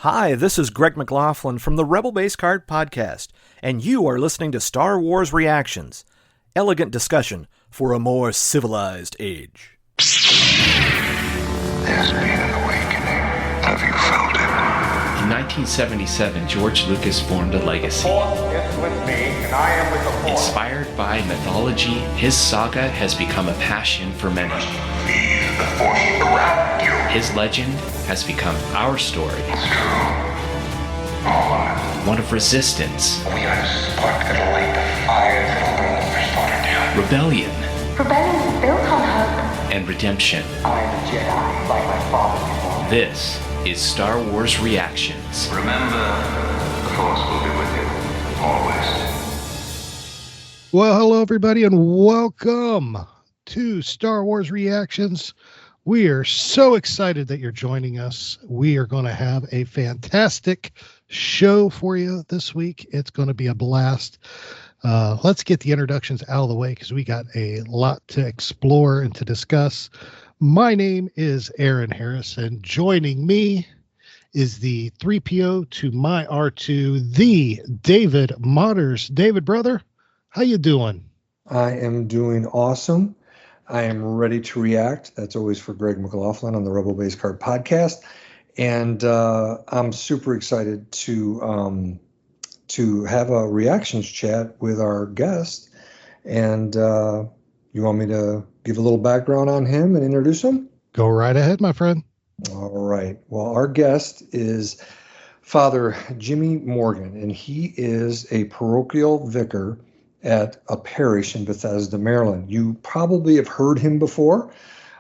Hi, this is Greg McLaughlin from the Rebel Base Card Podcast, and you are listening to Star Wars Reactions. Elegant discussion for a more civilized age. There's been an awakening. Have you felt it? In 1977, George Lucas formed a legacy. The Force is with me, and I am with the Force. Inspired by mythology, his saga has become a passion for many. Feel the Force around you. His legend has become our story. It's true. All of it. One of resistance, We are the spark that'll light the fire that'll burn the first order down. rebellion, Rebellion is built on hope. and redemption. I am a Jedi, like my father before me. This is Star Wars Reactions. Remember, the Force will be with you. Always. Well, hello, everybody, and welcome to Star Wars Reactions. We are so excited that you're joining us. We are going to have a fantastic show for you this week. It's going to be a blast. Let's get the introductions out of the way because we got a lot to explore and to discuss. My name is Aaron Harris, and joining me is the 3PO to my R2, the David Motters. David, brother, how you doing? I am doing awesome. I am ready to react. That's always for Greg McLaughlin on the Rebel Base Card Podcast. And I'm super excited to have a reactions chat with our guest. And you want me to give a little background on him and introduce him? Go right ahead, my friend. All right. Well, our guest is Father Jimmy Morgan, and he is a parochial vicar at a parish in Bethesda, Maryland. You probably have heard him before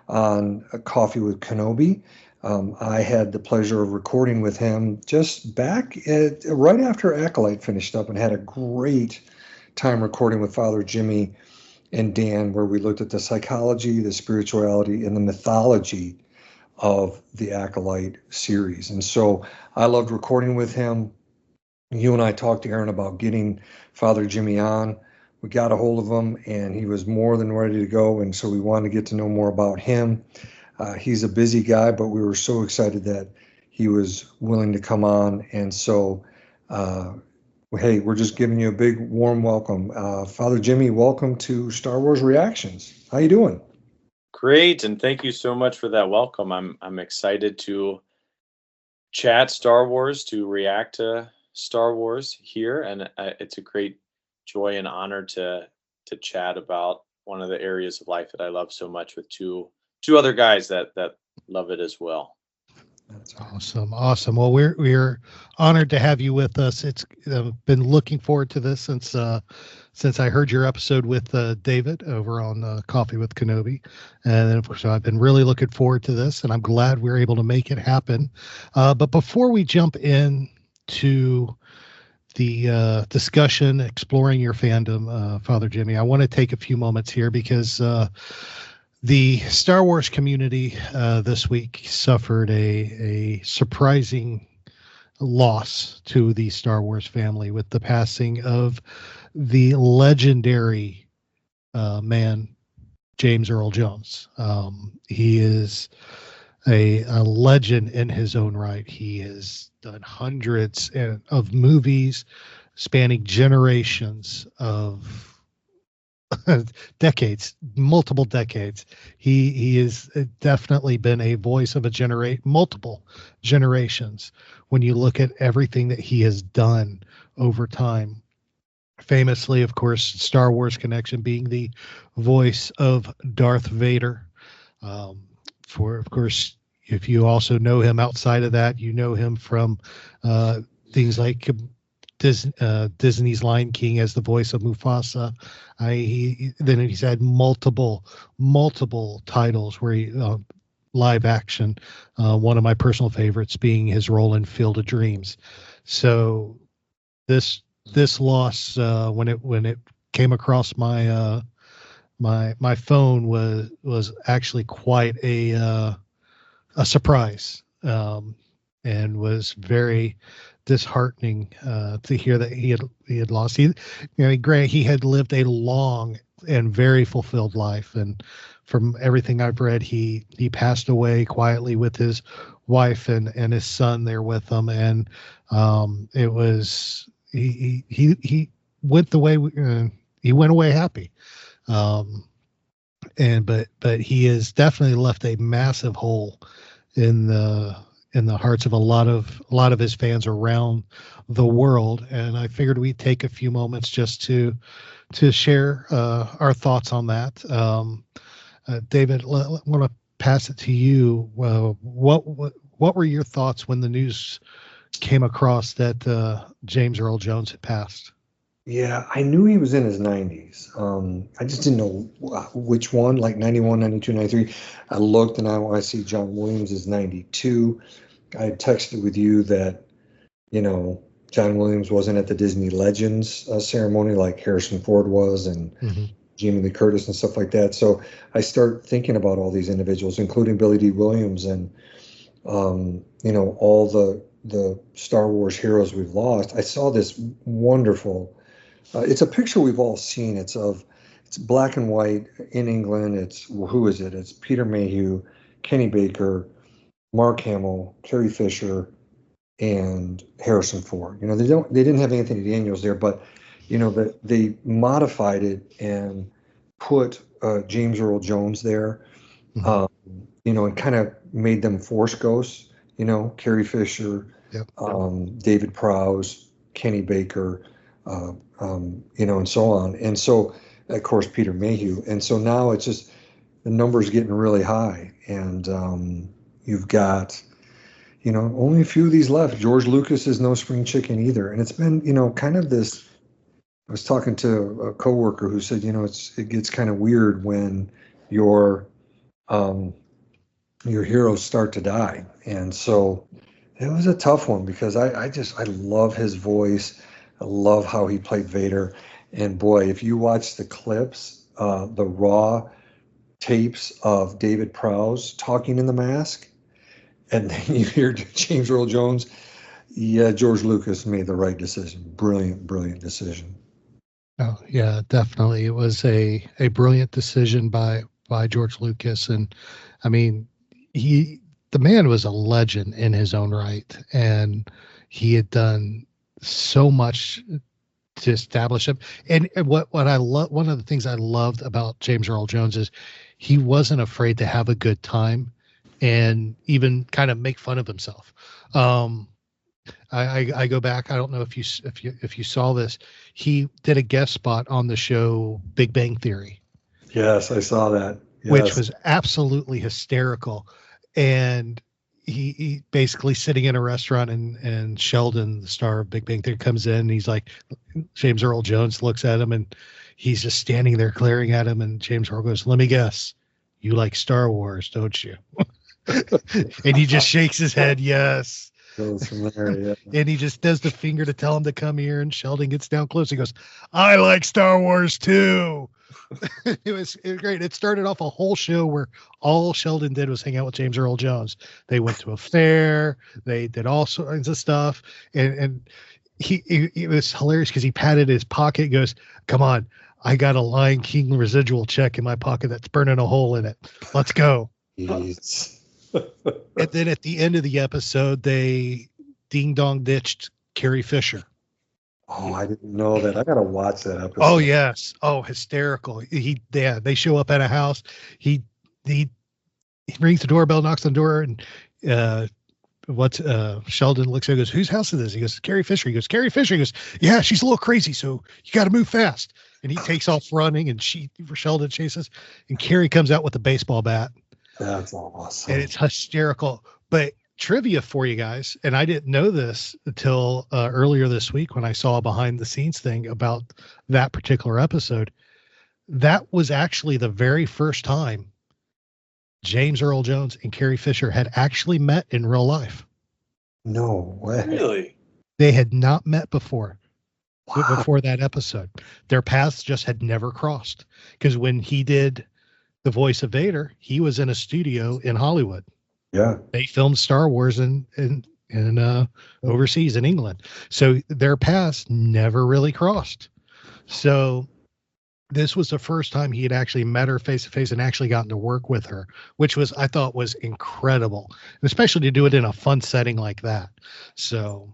on a Coffee with Kenobi. I had the pleasure of recording with him just back right after Acolyte finished up, and had a great time recording with Father Jimmy and Dan, where we looked at the psychology, the spirituality, and the mythology of the Acolyte series. And so I loved recording with him. You and I talked to Aaron about getting Father Jimmy on. We got a hold of him, and he was more than ready to go, and so we wanted to get to know more about him. He's a busy guy, but we were so excited that he was willing to come on, and so, hey, we're just giving you a big, warm welcome. Father Jimmy, welcome to Star Wars Reactions. How you doing? Great, and thank you so much for that welcome. I'm excited to chat Star Wars, to react to Star Wars here, and it's a great joy and honor to chat about one of the areas of life that I love so much with two other guys that love it as well. That's awesome. Well, we're honored to have you with us. It's been looking forward to this since I heard your episode with David over on Coffee with Kenobi, and so I've been really looking forward to this, and I'm glad we're able to make it happen. But before we jump in to the discussion exploring your fandom, Father Jimmy, I want to take a few moments here because the Star Wars community this week suffered a surprising loss to the Star Wars family with the passing of the legendary man, James Earl Jones. He is a legend in his own right. He has done hundreds of movies spanning generations of decades, multiple decades. He has definitely been a voice of multiple generations when you look at everything that he has done over time. Famously, of course, Star Wars connection being the voice of Darth Vader. Of course, if you also know him outside of that, you know him from things like Disney's Lion King as the voice of Mufasa. Then he's had multiple titles where he live action. One of my personal favorites being his role in Field of Dreams. So this loss, when it came across my my phone, was actually quite a surprise, and was very disheartening to hear that he had lost. Granted, he had lived a long and very fulfilled life, and from everything I've read, he passed away quietly with his wife and his son there with them, and it was he went the way he went away happy. But he has definitely left a massive hole in the hearts of a lot of his fans around the world. And I figured we'd take a few moments just to share our thoughts on that. David, I want to pass it to you. What were your thoughts when the news came across that James Earl Jones had passed? Yeah, I knew he was in his 90s. I just didn't know which one, like 91, 92, 93. I looked and I see John Williams is 92. I had texted with you that, John Williams wasn't at the Disney Legends ceremony like Harrison Ford was and Jamie Lee Curtis and stuff like that. So I start thinking about all these individuals, including Billy D. Williams and, all the Star Wars heroes we've lost. I saw this wonderful. It's a picture we've all seen. It's black and white in England. Who is it? It's Peter Mayhew, Kenny Baker, Mark Hamill, Carrie Fisher, and Harrison Ford. They didn't have Anthony Daniels there, but they modified it and put James Earl Jones there. And kind of made them Force ghosts. Carrie Fisher, David Prowse, Kenny Baker. And so on. And so, of course, Peter Mayhew. And so now it's just the numbers getting really high. And you've got, only a few of these left. George Lucas is no spring chicken either. And it's been, kind of this. I was talking to a coworker who said, it gets kind of weird when your heroes start to die. And so it was a tough one because I love his voice. I love how he played Vader. And boy, if you watch the clips, the raw tapes of David Prowse talking in the mask, and then you hear James Earl Jones, yeah, George Lucas made the right decision. Brilliant, brilliant decision. Oh, yeah, definitely. It was a brilliant decision by George Lucas. And I mean, the man was a legend in his own right. And he had done so much to establish him. And what I love, one of the things I loved about James Earl Jones is he wasn't afraid to have a good time and even kind of make fun of himself. I go back. I don't know if you saw this. He did a guest spot on the show Big Bang Theory. Yes, I saw that. Yes. Which was absolutely hysterical. And he basically sitting in a restaurant and Sheldon, the star of Big Bang Theory, comes in and he's like, James Earl Jones looks at him and he's just standing there glaring at him. And James Earl goes, "Let me guess, you like Star Wars, don't you?" And he just shakes his head. Yes. Goes from there, yeah. And he just does the finger to tell him to come here. And Sheldon gets down close. He goes, "I like Star Wars too." It was great. It started off a whole show where all Sheldon did was hang out with James Earl Jones. They went to a fair. They did all sorts of stuff. And it was hilarious because he patted his pocket and goes, "Come on, I got a Lion King residual check in my pocket that's burning a hole in it. Let's go." And then at the end of the episode, they ding dong ditched Carrie Fisher. Oh, I didn't know that. I gotta watch that episode. Oh yes. Oh, hysterical. They show up at a house. He rings the doorbell, knocks on the door, and Sheldon looks at him and goes, "Whose house is this?" He goes, "Carrie Fisher." He goes, "Carrie Fisher." He goes, "Yeah, she's a little crazy, so you got to move fast." And he takes off running, and Sheldon chases, and Carrie comes out with a baseball bat. That's awesome. And it's hysterical. But trivia for you guys, and I didn't know this until earlier this week when I saw a behind the scenes thing about that particular episode. That was actually the very first time James Earl Jones and Carrie Fisher had actually met in real life. No way. Really? They had not met before. Wow. Before that episode. Their paths just had never crossed. Because when he did the voice of Vader, he was in a studio in Hollywood. Yeah. They filmed Star Wars in overseas in England. So their paths never really crossed. So this was the first time he had actually met her face to face and actually gotten to work with her, which I thought was incredible, and especially to do it in a fun setting like that. So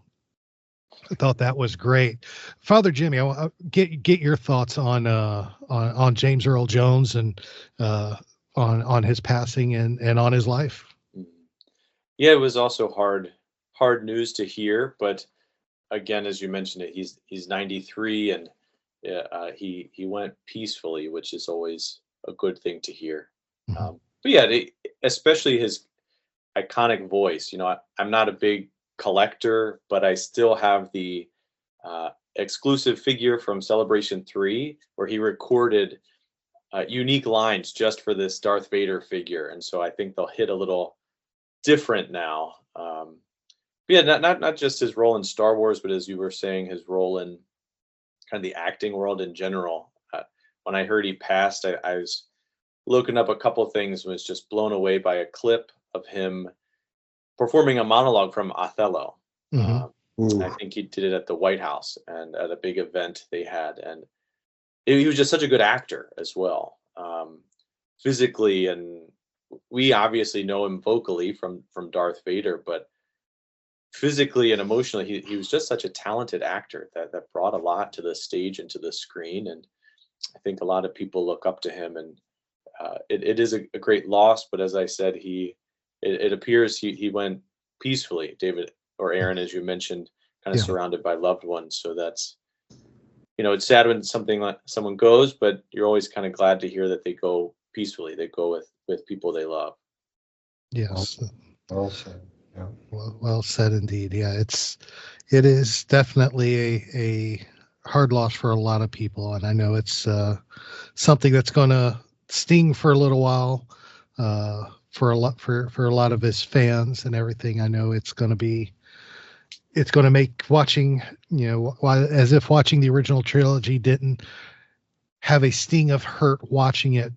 I thought that was great. Father Jimmy, I get your thoughts on James Earl Jones and on his passing and on his life. Yeah, it was also hard news to hear, but again, as you mentioned it, he's 93, and he went peacefully, which is always a good thing to hear. But yeah, especially his iconic voice. I'm not a big collector, but I still have the exclusive figure from Celebration 3 where he recorded unique lines just for this Darth Vader figure, and so I think they'll hit a little different now. But yeah, not just his role in Star Wars, but as you were saying, his role in kind of the acting world in general. When I heard he passed, I was looking up a couple things and was just blown away by a clip of him performing a monologue from Othello. I think he did it at the White House and at a big event they had, and he was just such a good actor as well, physically, and we obviously know him vocally from Darth Vader, but physically and emotionally, he was just such a talented actor that brought a lot to the stage and to the screen, and I think a lot of people look up to him, and it is a great loss. But as I said, it appears he went peacefully, David or Aaron, as you mentioned, kind of surrounded by loved ones. So that's, it's sad when something like someone goes, but you're always kind of glad to hear that they go peacefully. They go with people they love. Yes. Well said. Yeah. Well said indeed. Yeah, it is definitely a hard loss for a lot of people, and I know it's something that's going to sting for a little while for a lot of his fans and everything. I know it's going to make watching, as if watching the original trilogy didn't have a sting of hurt watching it,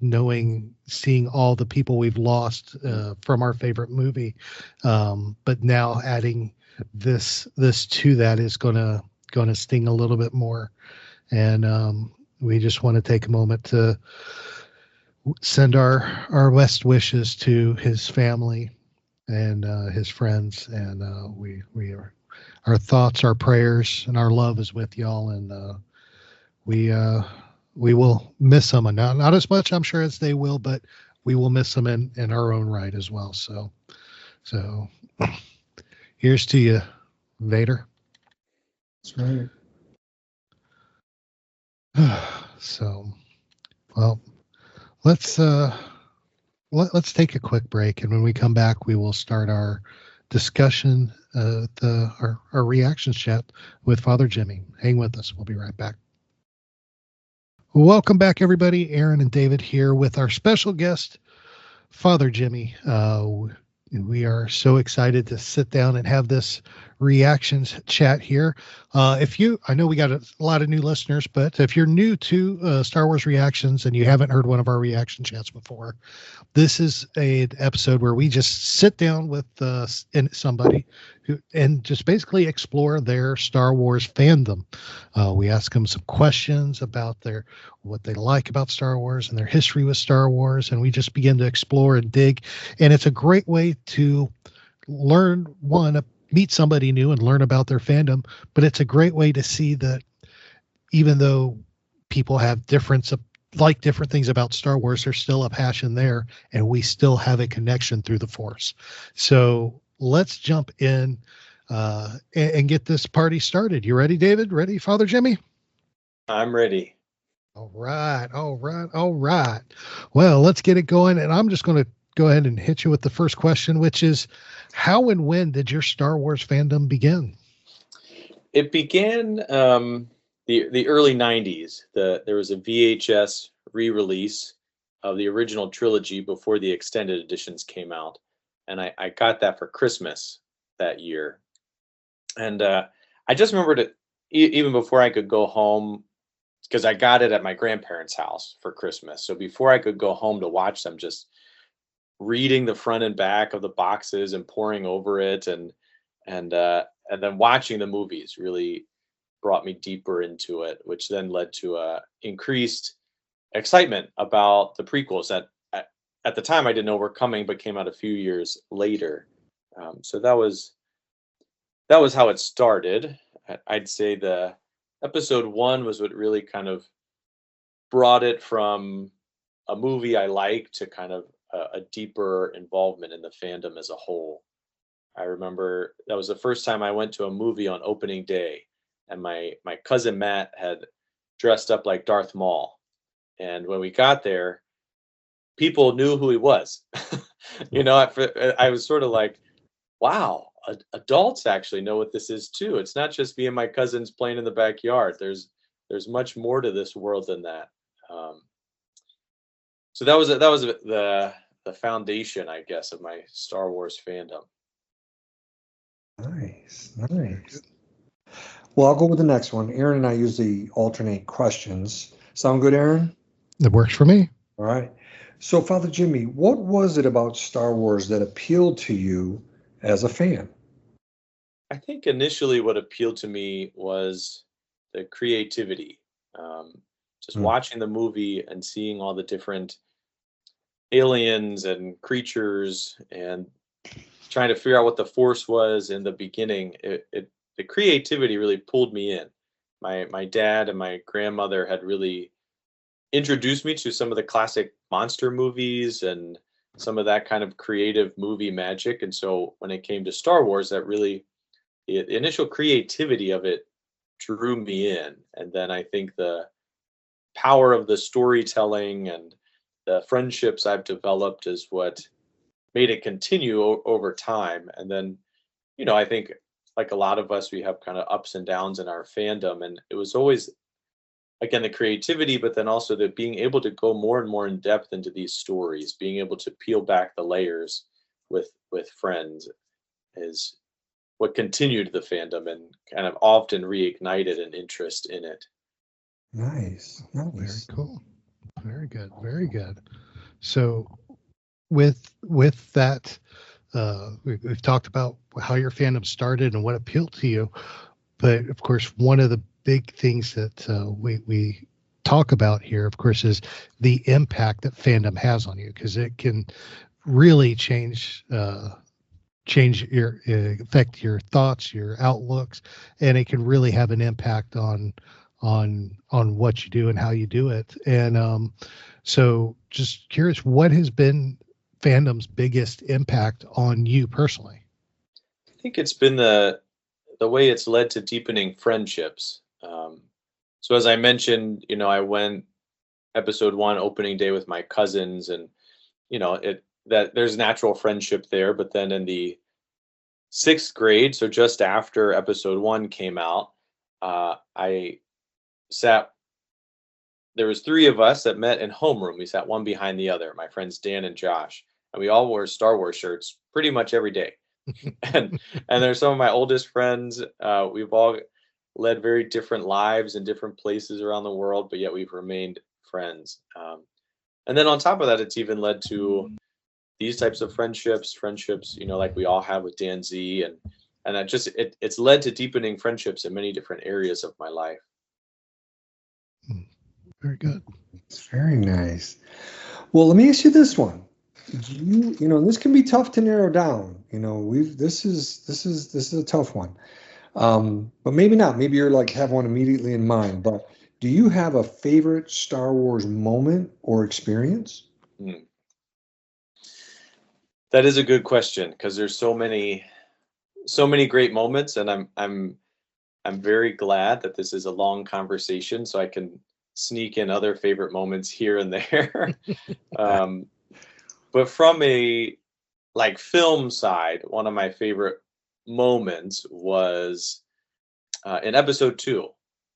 seeing all the people we've lost from our favorite movie. But now adding this to that is gonna sting a little bit more. And we just want to take a moment to send our best wishes to his family and his friends. And our thoughts, our prayers, and our love is with y'all. And we will miss them, and not as much, I'm sure, as they will, but we will miss them in our own right as well. So here's to you, Vader. That's right. So, well, let's take a quick break, and when we come back, we will start our discussion, our reactions chat with Father Jimmy. Hang with us. We'll be right back. Welcome back, everybody. Aaron and David here with our special guest, Father Jimmy. We are so excited to sit down and have this reactions chat here. I know we got a lot of new listeners, but if you're new to Star Wars Reactions and you haven't heard one of our reaction chats before, this is an episode where we just sit down with somebody and just basically explore their Star Wars fandom. We ask them some questions about what they like about Star Wars and their history with Star Wars, and we just begin to explore and dig. And it's a great way to meet somebody new and learn about their fandom, but it's a great way to see that even though people have different things about Star Wars, there's still a passion there, and we still have a connection through the Force. So let's jump in and get this party started. You ready, David? Ready, Father Jimmy? I'm ready. All right. Well, let's get it going, and I'm just going to go ahead and hit you with the first question, which is, how and when did your Star Wars fandom begin? It began the early 90s. There was a VHS re-release of the original trilogy before the extended editions came out, and I got that for Christmas that year. And I just remembered it even before I could go home, because I got it at my grandparents' house for Christmas. So before I could go home to watch them, just reading the front and back of the boxes and poring over it, and then watching the movies really brought me deeper into it, which then led to increased excitement about the prequels that at the time I didn't know were coming, but came out a few years later. So that was how it started. I'd say the episode 1 was what really kind of brought it from a movie I like to kind of a deeper involvement in the fandom as a whole. I remember that was the first time I went to a movie on opening day, and my cousin Matt had dressed up like Darth Maul. And when we got there, people knew who he was. I was sort of like, wow, adults actually know what this is too. It's not just me and my cousins playing in the backyard. There's much more to this world than that. So that was the foundation, I guess, of my Star Wars fandom. Nice. Well, I'll go with the next one. Aaron and I usually alternate questions. Sound good, Aaron? That works for me. All right. So, Father Jimmy, what was it about Star Wars that appealed to you as a fan? I think initially what appealed to me was the creativity. Just watching the movie and seeing all the different aliens and creatures and trying to figure out what the Force was in the beginning. The creativity really pulled me in. My dad and my grandmother had really introduced me to some of the classic monster movies and some of that kind of creative movie magic. And so when it came to Star Wars, that really, the initial creativity of it drew me in. And then I think the power of the storytelling and the friendships I've developed is what made it continue over time. And then, I think like a lot of us, we have kind of ups and downs in our fandom. And it was always, again, the creativity, but then also the being able to go more and more in depth into these stories, being able to peel back the layers with friends is what continued the fandom and kind of often reignited an interest in it. Nice. Very cool. Very good. So with that, we've talked about how your fandom started and what appealed to you, but of course, one of the big things that we talk about here, of course, is the impact that fandom has on you, because it can really change your affect your thoughts, your outlooks, and it can really have an impact on what you do and how you do it. And so just curious, what has been fandom's biggest impact on you personally? I think it's been the way it's led to deepening friendships. So as I mentioned, I went episode 1 opening day with my cousins, and that there's natural friendship there. But then in the 6th grade, so just after episode 1 came out, there was 3 of us that met in homeroom. We sat one behind the other, my friends Dan and Josh, and we all wore Star Wars shirts pretty much every day. and there's some of my oldest friends. We've all led very different lives in different places around the world, but yet we've remained friends. And then on top of that, it's even led to these types of friendships, like we all have with Dan Z, and it's led to deepening friendships in many different areas of my life. Very good. It's very nice. Well, let me ask you this one. This can be tough to narrow down. This is a tough one. But maybe not. Maybe you're have one immediately in mind. But do you have a favorite Star Wars moment or experience? That is a good question, because there's so many great moments, and I'm very glad that this is a long conversation, so I can sneak in other favorite moments here and there. But from a film side, one of my favorite moments was in episode 2.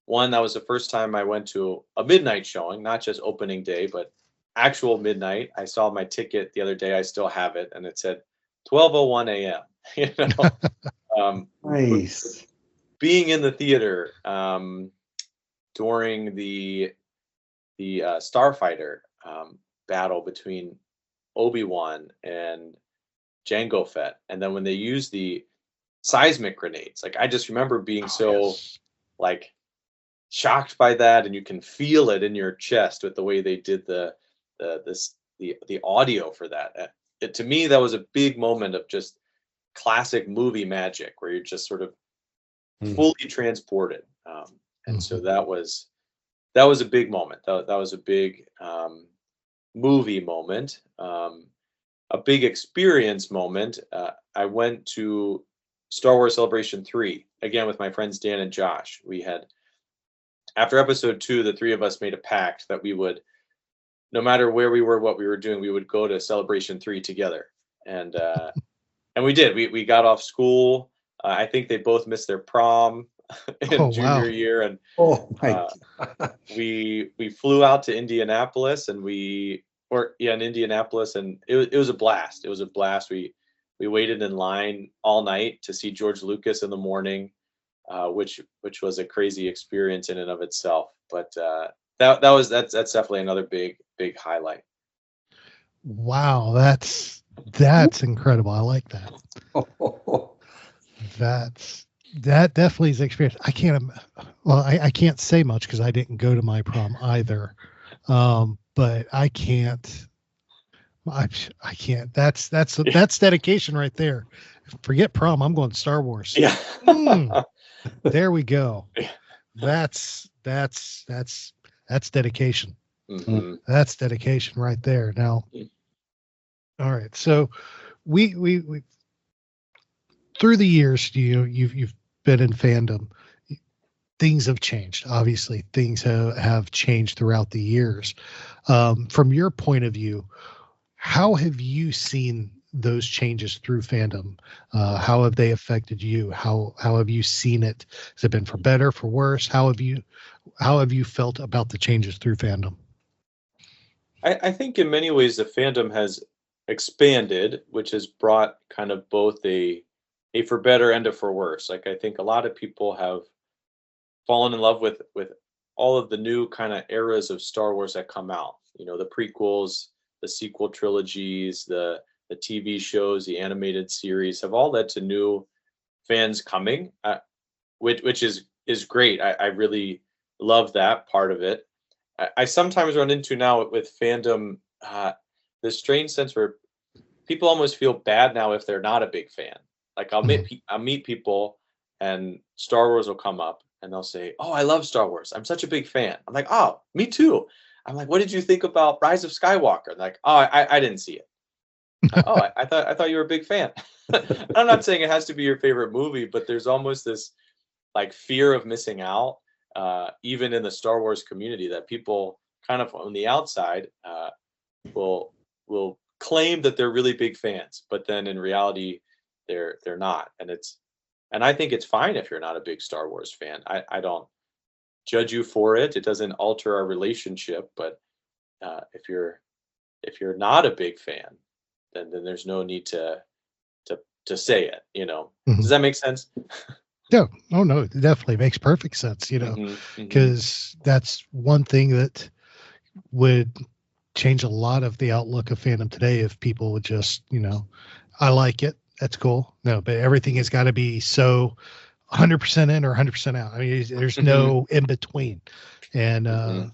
One, that was the first time I went to a midnight showing, not just opening day, but actual midnight. I saw my ticket the other day. I still have it, and it said 12:01 a.m. Nice. Being in the theater during the Starfighter battle between Obi-Wan and Jango Fett, and then when they used the seismic grenades, I just remember being shocked by that, and you can feel it in your chest with the way they did the audio for that. To me, that was a big moment of just classic movie magic, where you're just sort of fully transported. And so that was a big moment. That was a big movie moment, a big experience moment. I went to Star Wars Celebration 3 again with my friends Dan and Josh. We had, after episode 2, the three of us made a pact that we would, no matter where we were, what we were doing, we would go to Celebration 3 together. And we did. We got off school. I think they both missed their prom in junior year, and we flew out to Indianapolis, and in Indianapolis, and it was a blast. It was a blast. We waited in line all night to see George Lucas in the morning, which was a crazy experience in and of itself. But that's definitely another big highlight. Wow, that's incredible. I like that. That definitely is an experience. I can't say much because I didn't go to my prom either. But I can't. That's dedication right there. Forget prom. I'm going to Star Wars. Yeah. There we go. That's dedication. Mm-hmm. That's dedication right there. Now, all right. So we through the years, you've been in fandom. Things have changed. Obviously, things have changed throughout the years. From your point of view, how have you seen those changes through fandom? How have they affected you? How have you seen it? Has it been for better, for worse? How have you felt about the changes through fandom? I think in many ways the fandom has expanded, which has brought kind of both a for better and a for worse. Like, I think a lot of people have fallen in love with all of the new kind of eras of Star Wars that come out. The prequels, the sequel trilogies, the TV shows, the animated series have all led to new fans coming, which is great. I really love that part of it. I sometimes run into now with fandom this strange sense where people almost feel bad now if they're not a big fan. Like, I'll meet people, and Star Wars will come up, and they'll say, "Oh, I love Star Wars. I'm such a big fan." I'm like, "Oh, me too." I'm like, "What did you think about Rise of Skywalker?" And like, "Oh, I didn't see it." "Oh, I thought you were a big fan." I'm not saying it has to be your favorite movie, but there's almost this like fear of missing out, even in the Star Wars community, that people kind of on the outside will claim that they're really big fans, but then in reality they're not. And I think it's fine if you're not a big Star Wars fan. I don't judge you for it. It doesn't alter our relationship. But if you're not a big fan, then there's no need to say it. Does that make sense? Yeah. Oh no, it definitely makes perfect sense. Because that's one thing that would change a lot of the outlook of fandom today if people would just, I like it. That's cool. No, but everything has got to be so 100% in or 100% out. I mean, there's no in between, and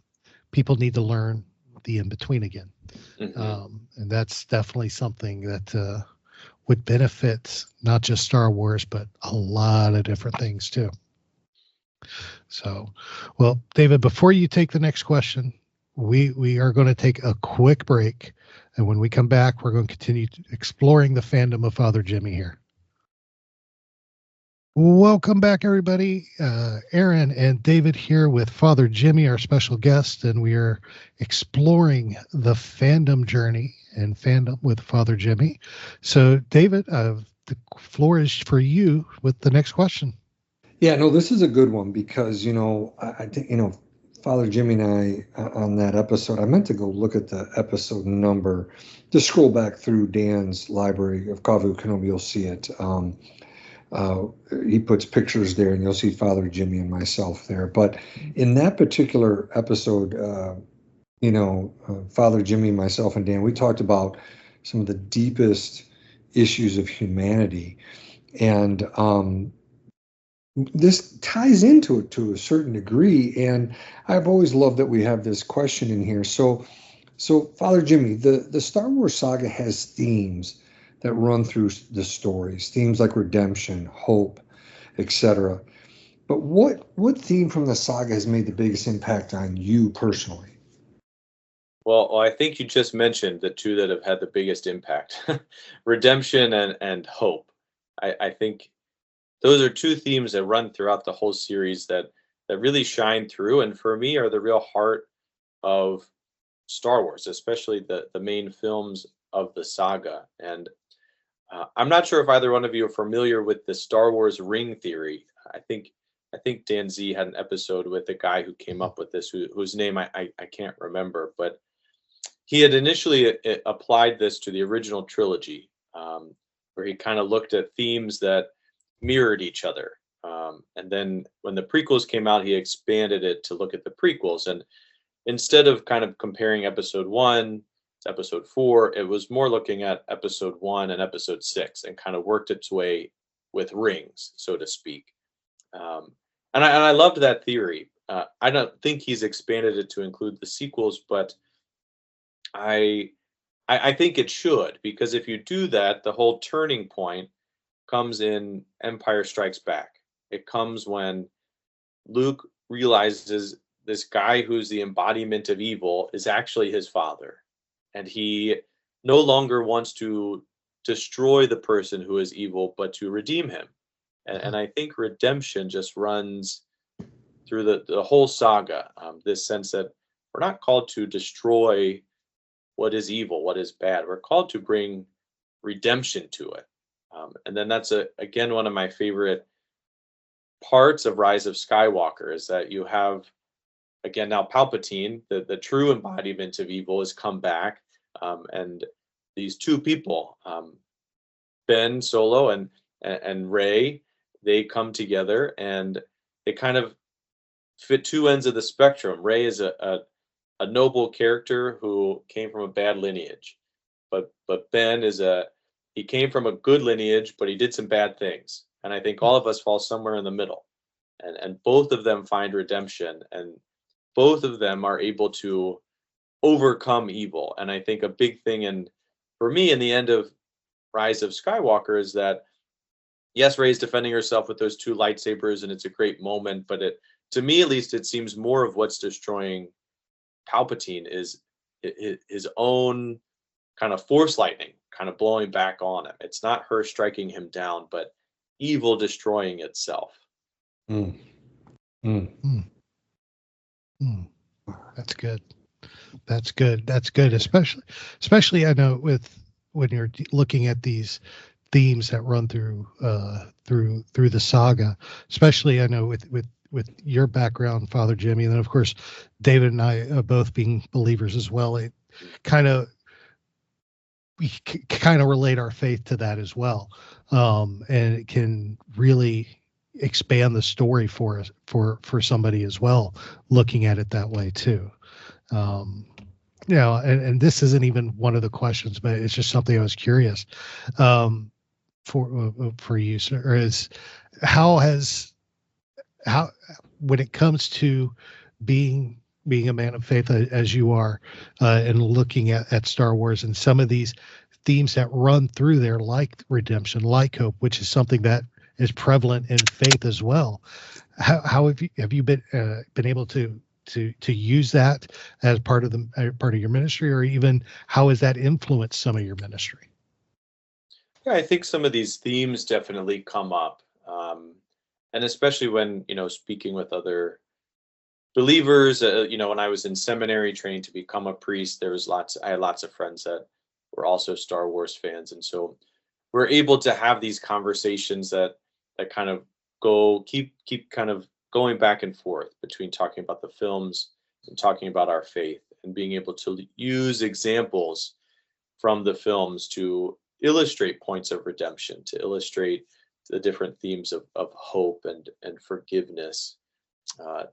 people need to learn the in between again. And that's definitely something that would benefit not just Star Wars, but a lot of different things too. So, well, David, before you take the next question, we are going to take a quick break. And when we come back, we're going to continue exploring the fandom of Father Jimmy here. Welcome back, everybody. Aaron and David here with Father Jimmy, our special guest, and we are exploring the fandom journey and fandom with Father Jimmy. So, David, the floor is for you with the next question. Yeah, no, this is a good one because, I think, Father Jimmy and I, on that episode, I meant to go look at the episode number. Just scroll back through Dan's library of Kavu Kenobi, you'll see it. He puts pictures there, and you'll see Father Jimmy and myself there. But in that particular episode, Father Jimmy, myself, and Dan, we talked about some of the deepest issues of humanity. And this ties into it to a certain degree, and I've always loved that we have this question in here. So Father Jimmy, the Star Wars saga has themes that run through the stories, themes like redemption, hope, etc. But what theme from the saga has made the biggest impact on you personally? Well, I think you just mentioned the two that have had the biggest impact, redemption and hope. I think those are two themes that run throughout the whole series that really shine through, and for me are the real heart of Star Wars, especially the main films of the saga. And I'm not sure if either one of you are familiar with the Star Wars ring theory. I think Dan Z had an episode with a guy who came up with this, whose name I can't remember, but he had initially applied this to the original trilogy, where he kind of looked at themes that mirrored each other. And then when the prequels came out, he expanded it to look at the prequels. And instead of kind of comparing episode 1 to episode 4, it was more looking at episode 1 and episode 6 and kind of worked its way with rings, so to speak. And I loved that theory. I don't think he's expanded it to include the sequels, but I think it should, because if you do that, the whole turning point comes in Empire Strikes Back. It comes when Luke realizes this guy who's the embodiment of evil is actually his father, and he no longer wants to destroy the person who is evil, but to redeem him. And I think redemption just runs through the whole saga. This sense that we're not called to destroy what is evil, what is bad. We're called to bring redemption to it. And then that's again one of my favorite parts of Rise of Skywalker, is that you have again now Palpatine, the true embodiment of evil, has come back, and these two people, Ben Solo and Rey, they come together and they kind of fit two ends of the spectrum. Rey is a noble character who came from a bad lineage, but Ben he came from a good lineage, but he did some bad things. And I think all of us fall somewhere in the middle. And both of them find redemption, and both of them are able to overcome evil. And I think a big thing, and for me in the end of Rise of Skywalker, is that yes, Rey's defending herself with those two lightsabers, and it's a great moment, but to me at least, it seems more of what's destroying Palpatine is his own kind of force lightning kind of blowing back on him. It's not her striking him down, but evil destroying itself. Mm. That's good. That's good. Especially I know when you're looking at these themes that run through the saga, especially I know with your background, Father Jimmy, and then of course David and I both being believers as well. It we kind of relate our faith to that as well, and it can really expand the story for us for somebody as well, looking at it that way too. And this isn't even one of the questions, but it's just something I was curious for you, sir, is how when it comes to being a man of faith as you are, and looking at Star Wars and some of these themes that run through there, like redemption, like hope, which is something that is prevalent in faith as well. How have you been able to use that as part of your ministry, or even how has that influenced some of your ministry? Yeah, I think some of these themes definitely come up, and especially when speaking with other believers. When I was in seminary training to become a priest, I had lots of friends that were also Star Wars fans, and so we're able to have these conversations that kind of keep kind of going back and forth between talking about the films and talking about our faith, and being able to use examples from the films to illustrate points of redemption, to illustrate the different themes of hope and forgiveness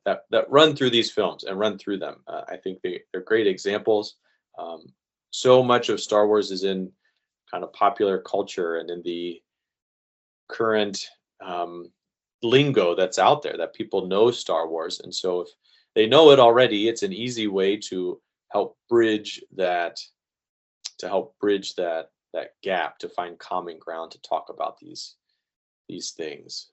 that run through these films and run through them. I think they're great examples. So much of Star Wars is in kind of popular culture and in the current lingo that's out there, that people know Star Wars. And so if they know it already, it's an easy way to help bridge that that gap, to find common ground to talk about these things.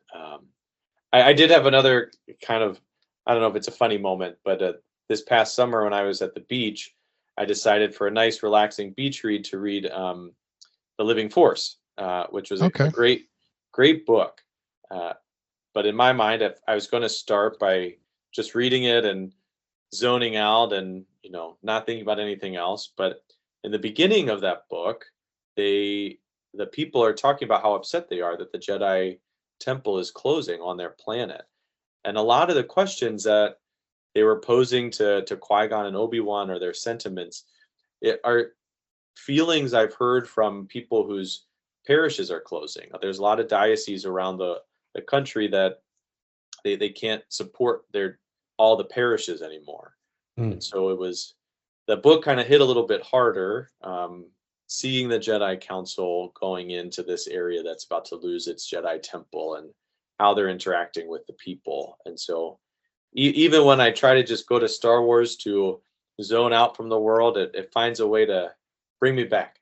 I did have another kind of, I don't know if it's a funny moment, but this past summer when I was at the beach, I decided for a nice relaxing beach read to read The Living Force, which was a great book. But in my mind, I was going to start by just reading it and zoning out and, not thinking about anything else. But in the beginning of that book, the people are talking about how upset they are that the Jedi temple is closing on their planet. And a lot of the questions that they were posing to Qui-Gon and Obi-Wan, or their sentiments, are feelings I've heard from people whose parishes are closing. There's a lot of dioceses around the country that they can't support all the parishes anymore. And so the book kind of hit a little bit harder, seeing the Jedi Council going into this area that's about to lose its Jedi temple and how they're interacting with the people. And so even when I try to just go to Star Wars to zone out from the world, it finds a way to bring me back.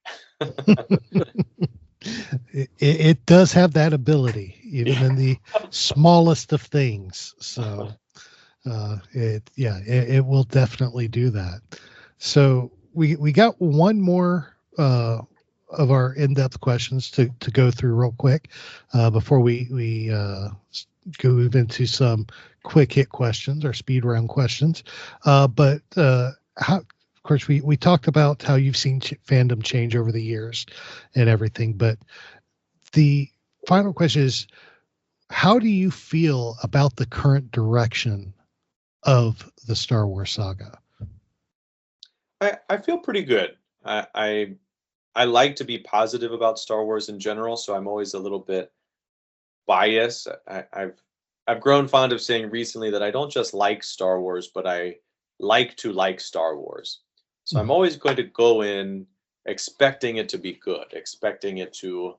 It does have that ability, even in the smallest of things. So it will definitely do that. So we got one more of our in-depth questions to go through real quick before we go into some quick hit questions or speed round questions. But of course, we talked about how you've seen fandom change over the years and everything. But the final question is, how do you feel about the current direction of the Star Wars saga? I feel pretty good. I like to be positive about Star Wars in general, so I'm always a little bit biased. I've grown fond of saying recently that I don't just like Star Wars, but I like to like Star Wars. So I'm always going to go in expecting it to be good, expecting it to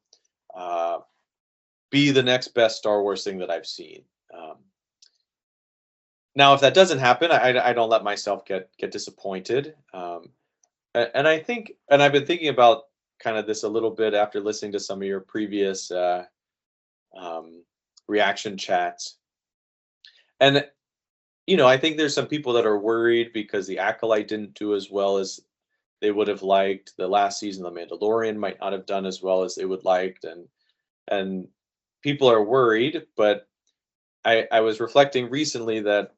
be the next best Star Wars thing that I've seen. Now, if that doesn't happen, I don't let myself get disappointed. And I think, and I've been thinking about kind of this a little bit after listening to some of your previous reaction chats. And, I think there's some people that are worried because The Acolyte didn't do as well as they would have liked. The last season of The Mandalorian might not have done as well as they would liked. And people are worried, but I was reflecting recently that,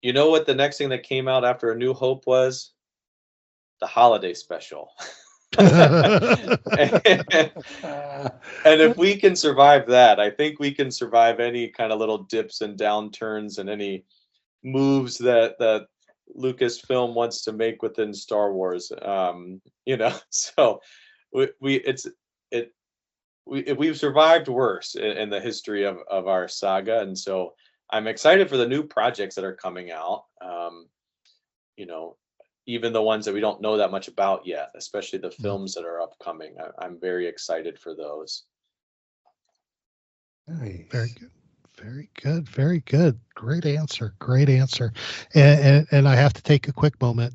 what the next thing that came out after A New Hope was? The holiday special. And if we can survive that, I think we can survive any kind of little dips and downturns and any moves that Lucasfilm wants to make within Star Wars. So we've survived worse in the history of our saga, and so I'm excited for the new projects that are coming out. Even the ones that we don't know that much about yet, especially the films that are upcoming. I'm very excited for those. Nice. Very good. Very good. Very good. Great answer. Great answer. And I have to take a quick moment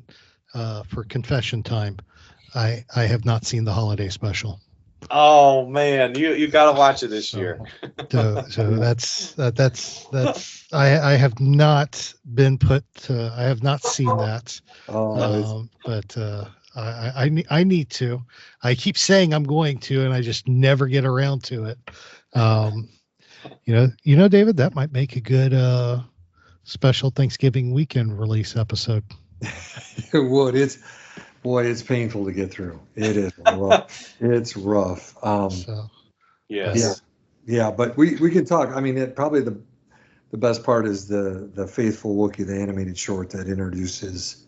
for confession time. I have not seen the holiday special. Oh man, you got to watch it this year. So that's I have not been I have not seen that. But I need to. I keep saying I'm going to, and I just never get around to it. David, that might make a good special Thanksgiving weekend release episode. It would. It's painful to get through. It is rough. It's rough. Yes. Yeah, but we can talk. I mean, probably the best part is the Faithful Wookiee, the animated short that introduces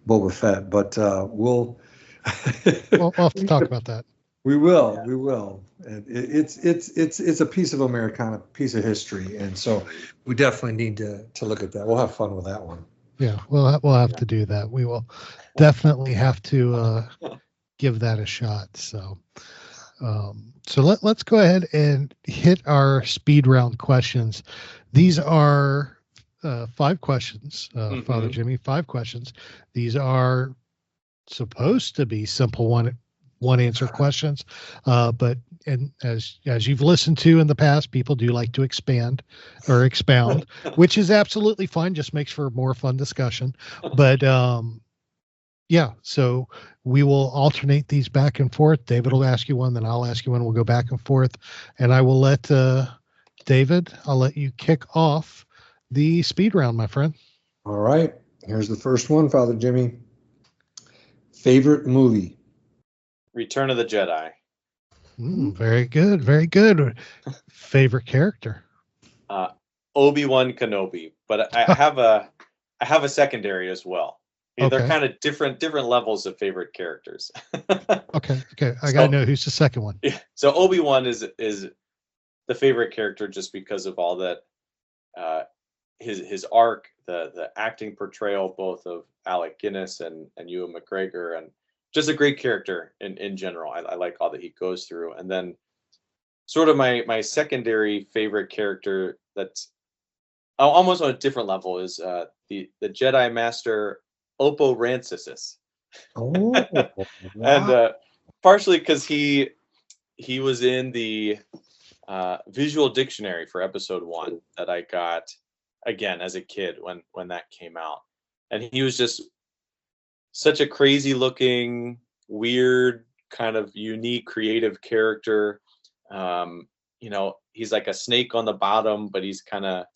Boba Fett. But we'll have to talk about that. We will. It's a piece of Americana, piece of history, and so we definitely need to look at that. We'll have fun with that one. Yeah, we'll have to do that. We will definitely have to give that a shot. So, So let's go ahead and hit our speed round questions. These are 5 questions, Father Jimmy, 5 questions. These are supposed to be simple one answer questions, but as you've listened to in the past, people do like to expand or expound, which is absolutely fine. Just makes for more fun discussion. But yeah, so we will alternate these back and forth. David will ask you one, then I'll ask you one. We'll go back and forth, and I will let David. I'll let you kick off the speed round, my friend. All right. Here's the first one, Father Jimmy. Favorite movie? Return of the Jedi. Very good. Very good. Favorite character? Obi-Wan Kenobi. But I have a secondary as well. They're kind of different levels of favorite characters. Okay. I gotta know who's the second one. Yeah. So Obi-Wan is the favorite character just because of all that his arc, the acting portrayal both of Alec Guinness and Ewan McGregor, and just a great character in general. I like all that he goes through. And then sort of my secondary favorite character that's almost on a different level is the Jedi Master Oppo Rancisis. Oh, wow. And partially because he was in the visual dictionary for episode 1 that I got again as a kid when that came out, and he was just such a crazy looking, weird, kind of unique, creative character. He's like a snake on the bottom, but he's kind of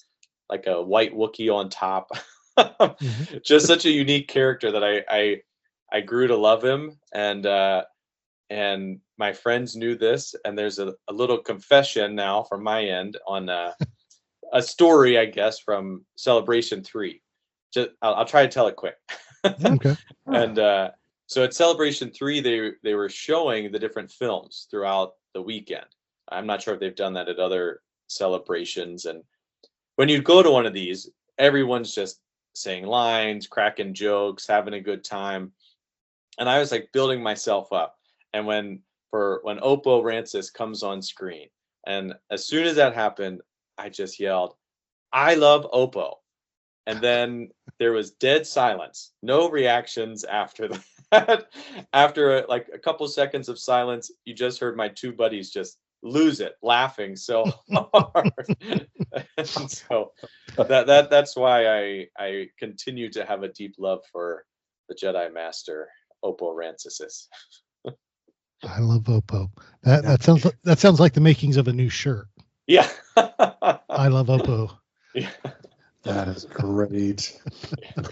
like a white Wookiee on top. Just such a unique character that I grew to love him, and my friends knew this, and there's a little confession now from my end on a story, I guess, from Celebration 3. I'll try to tell it quick. Okay. And so at Celebration 3, they were showing the different films throughout the weekend. I'm not sure if they've done that at other celebrations. And when you go to one of these, everyone's just saying lines, cracking jokes, having a good time. And I was like building myself up. And when Oppo Rancis comes on screen, and as soon as that happened, I just yelled, "I love Oppo." And then there was dead silence, no reactions after that. After like a couple seconds of silence, you just heard my 2 buddies just lose it, laughing so hard. And so that's why I continue to have a deep love for the Jedi Master Oppo Rancisis. I love Oppo. That sounds like the makings of a new shirt. Yeah. I love Oppo. Yeah. That is great.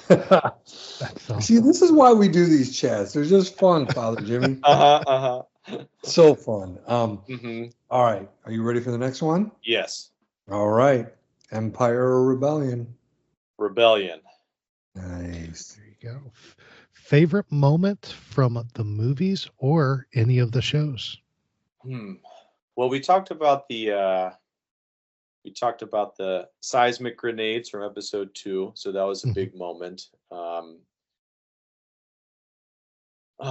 That's awesome. See, this is why we do these chats. They're just fun, Father Jimmy. So fun. All right. Are you ready for the next one? Yes. All right. Empire or Rebellion? Rebellion. Nice. There you go. Favorite moment from the movies or any of the shows? Well, we talked about the seismic grenades from episode 2, so that was a big moment. Oh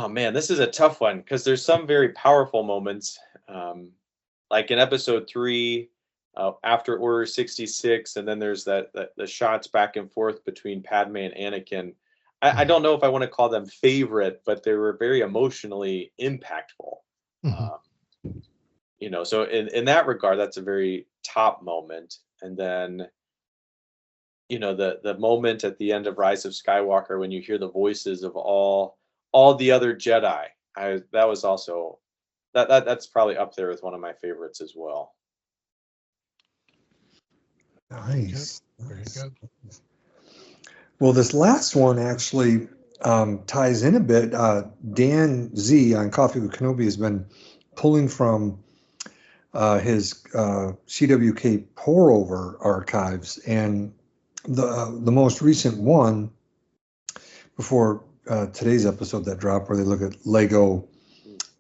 man, this is a tough one because there's some very powerful moments, like in episode 3, after Order 66, and then there's the shots back and forth between Padme and Anakin. I don't know if I want to call them favorite, but they were very emotionally impactful. So in that regard, that's a very top moment. And then, the moment at the end of Rise of Skywalker when you hear the voices of all the other Jedi, that was also that's probably up there with one of my favorites as well. Nice. Very good. Well, this last one actually ties in a bit. Dan Z on Coffee with Kenobi has been pulling from his CWK pour-over archives, and the most recent one before today's episode that dropped, where they look at Lego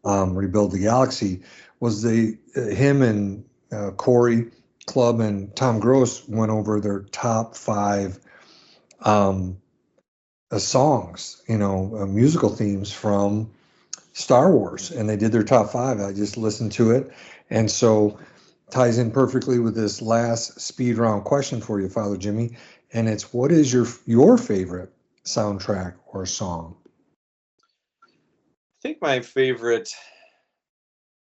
Rebuild the Galaxy, was him and Corey Clubb and Tom Gross went over their top 5 songs, musical themes from Star Wars, and they did their top 5. I just listened to it, and so ties in perfectly with this last speed round question for you, Father Jimmy, and it's, what is your favorite soundtrack or song? I think my favorite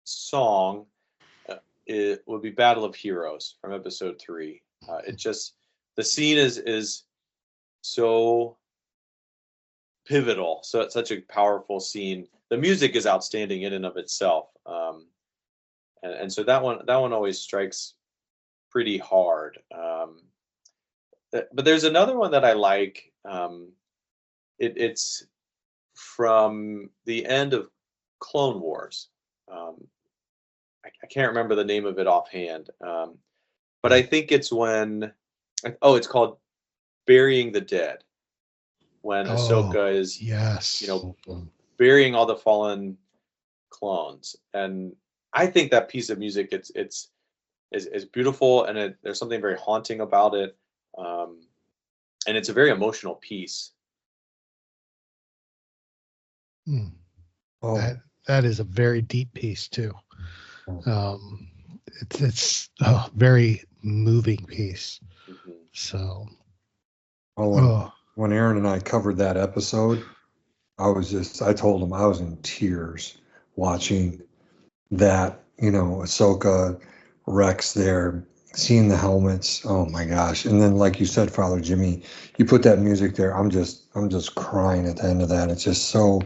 song it would be Battle of Heroes from episode 3. It just, the scene is so pivotal, so it's such a powerful scene. The music is outstanding in and of itself, and so that one always strikes pretty hard. But there's another one that I like. It's from the end of Clone Wars. I can't remember the name of it offhand, but I think it's when, it's called Burying the Dead, when Ahsoka is, burying all the fallen clones. And I think that piece of music, it's beautiful, and there's something very haunting about it, and it's a very emotional piece. That is a very deep piece too. It's a very moving piece. Mm-hmm. So, when Aaron and I covered that episode, I told him I was in tears watching that. Ahsoka, Rex there, seeing the helmets. Oh my gosh! And then, like you said, Father Jimmy, you put that music there. I'm just crying at the end of that. It's just so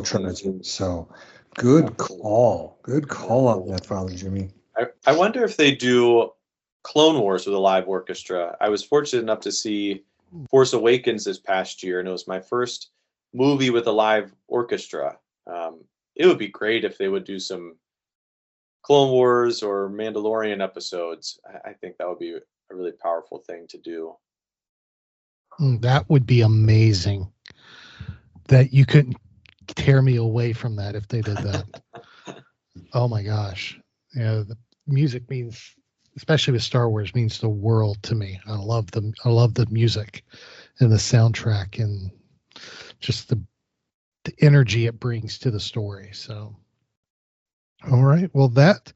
tragic. So. Good call on that, Father Jimmy. I wonder if they do Clone Wars with a live orchestra. I was fortunate enough to see Force Awakens this past year, and it was my first movie with a live orchestra. It would be great if they would do some Clone Wars or Mandalorian episodes. I think that would be a really powerful thing to do. That would be amazing. That you couldn't tear me away from that if they did that. Oh my gosh. The music means, especially with Star Wars, means the world to me. I love the music and the soundtrack and just the energy it brings to the story. So, all right. Well, that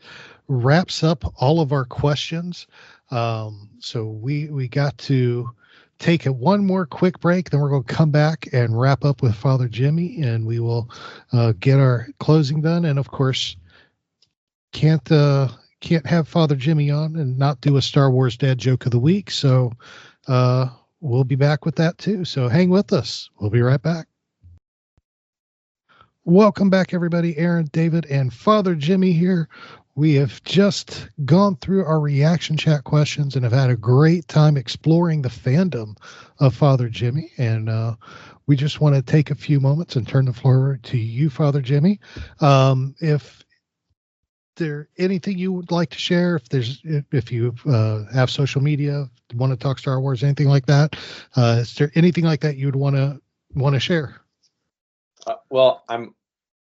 wraps up all of our questions. So we got to take one more quick break, then we're going to come back and wrap up with Father Jimmy, and we will get our closing done. And of course, can't have Father Jimmy on and not do a Star Wars Dad Joke of the Week. So we'll be back with that too. So hang with us. We'll be right back. Welcome back, everybody. Aaron, David, and Father Jimmy here. We have just gone through our reaction chat questions and have had a great time exploring the fandom of Father Jimmy. And we just want to take a few moments and turn the floor over to you, Father Jimmy. If there anything you would like to share, if you have social media, want to talk Star Wars, anything like that, is there anything like that you would want to share? Well, I'm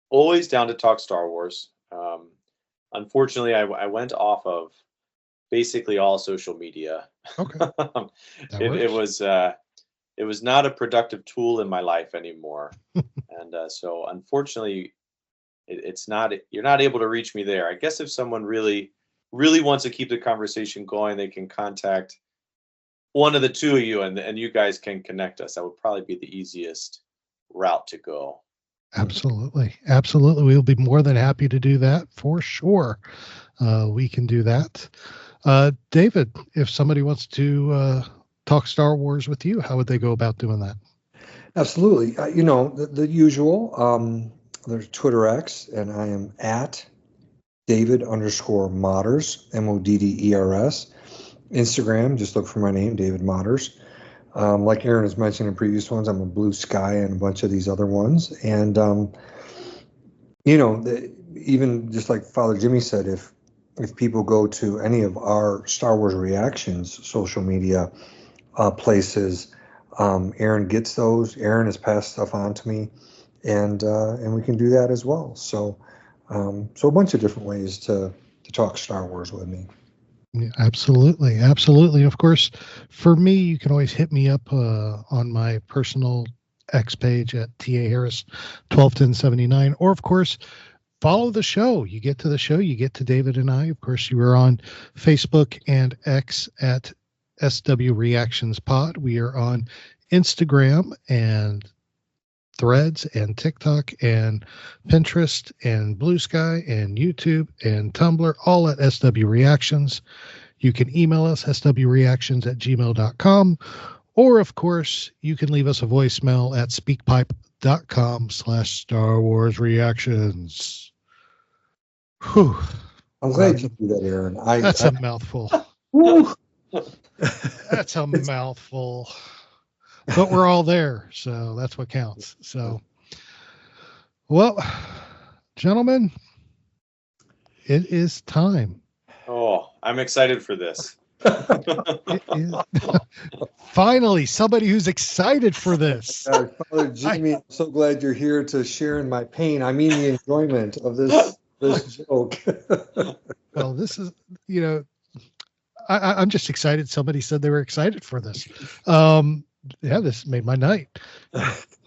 always down to talk Star Wars. Unfortunately, I went off of basically all social media. Okay. It was not a productive tool in my life anymore, and so unfortunately, it's not. You're not able to reach me there. I guess if someone really wants to keep the conversation going, they can contact one of the two of you, and you guys can connect us. That would probably be the easiest route to go. Absolutely. We'll be more than happy to do that for sure. We can do that. David, if somebody wants to talk Star Wars with you, how would they go about doing that? Absolutely. The usual. There's Twitter X, and I am at David_Modders, MODDERS. Instagram, just look for my name, David Modders. Like Aaron has mentioned in previous ones, I'm a Blue Sky and a bunch of these other ones. And, even just like Father Jimmy said, if people go to any of our Star Wars reactions, social media places, Aaron gets those. Aaron has passed stuff on to me, and we can do that as well. So a bunch of different ways to talk Star Wars with me. Yeah, absolutely. Of course, for me, you can always hit me up on my personal X page at TA Harris 121079, or of course, follow the show. You get to the show, you get to David and I. Of course, you are on Facebook and X at SW Reactions Pod. We are on Instagram and Threads and TikTok and Pinterest and Blue Sky and YouTube and Tumblr, all at SW Reactions. You can email us, swreactions@gmail.com. Or, of course, you can leave us a voicemail at speakpipe.com/Star Wars Reactions. Whew. I'm glad you do that, Aaron. That's a mouthful. That's a mouthful. But we're all there, so that's what counts. So, well, gentlemen, it is time. Oh, I'm excited for this. It is. Finally, somebody who's excited for this. Father Jimmy, I'm so glad you're here to share in my pain. I mean the enjoyment of this joke. Well, this is, I'm just excited. Somebody said they were excited for this. Yeah, this made my night.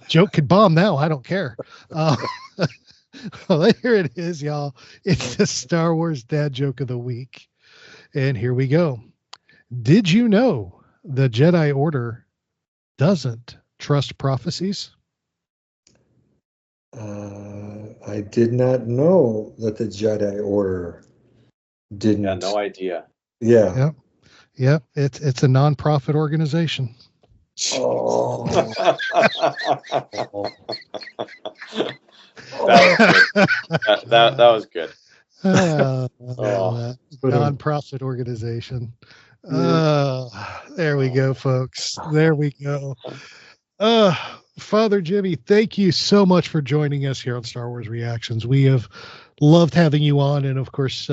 Joke could bomb now. I don't care. Well, here it is, y'all. It's the Star Wars Dad Joke of the Week. And here we go. Did you know the Jedi Order doesn't trust prophecies? I did not know that the Jedi Order didn't. Yeah, no idea. Yeah. Yep. It's a non-profit organization. Oh. That was good. Non-profit organization. There we go, folks. There we go. Father Jimmy, thank you so much for joining us here on Star Wars Reactions. We have loved having you on, and of course,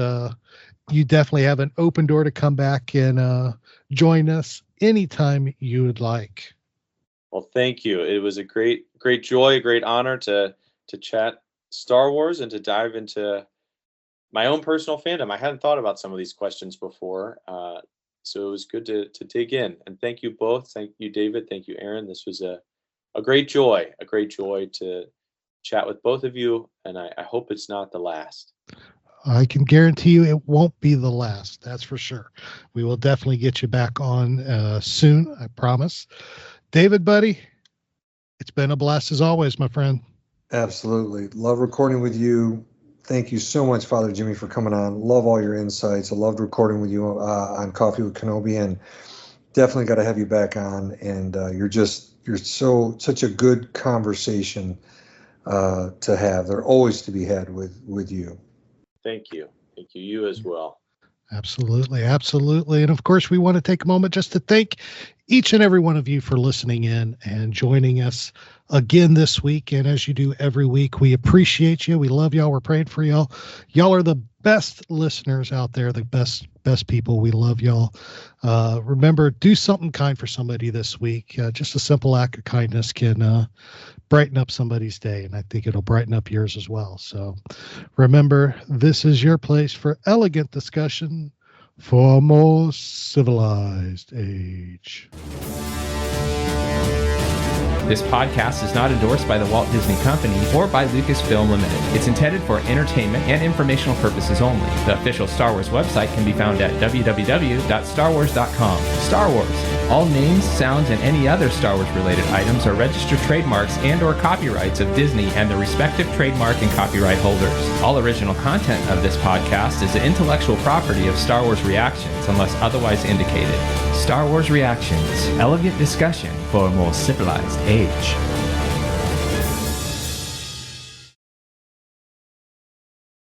you definitely have an open door to come back and join us anytime you would like. Well, thank you. It was a great joy, a great honor to chat Star Wars and to dive into my own personal fandom. I hadn't thought about some of these questions before, so it was good to dig in. And thank you both. Thank you, David. Thank you, Aaron. This was a great joy to chat with both of you, and I hope it's not the last. I can guarantee you it won't be the last. That's for sure. We will definitely get you back on soon. I promise. David, buddy, it's been a blast as always, my friend. Absolutely. Love recording with you. Thank you so much, Father Jimmy, for coming on. Love all your insights. I loved recording with you on Coffee with Kenobi, and definitely got to have you back on. And you're such a good conversation to have. They're always to be had with you. Thank you. You as well. Absolutely. And of course, we want to take a moment just to thank each and every one of you for listening in and joining us again this week. And as you do every week, we appreciate you. We love y'all. We're praying for y'all. Y'all are the best listeners out there, the best people. We love y'all. Remember, do something kind for somebody this week. Just a simple act of kindness can brighten up somebody's day, and I think it'll brighten up yours as well. So remember, this is your place for elegant discussion for a more civilized age. This podcast is not endorsed by the Walt Disney Company or by Lucasfilm Limited. It's intended for entertainment and informational purposes only. The official Star Wars website can be found at www.starwars.com. Star Wars. All names, sounds, and any other Star Wars related items are registered trademarks and or copyrights of Disney and the respective trademark and copyright holders. All original content of this podcast is the intellectual property of Star Wars Reactions unless otherwise indicated. Star Wars Reactions. Elegant discussion for a more civilized age.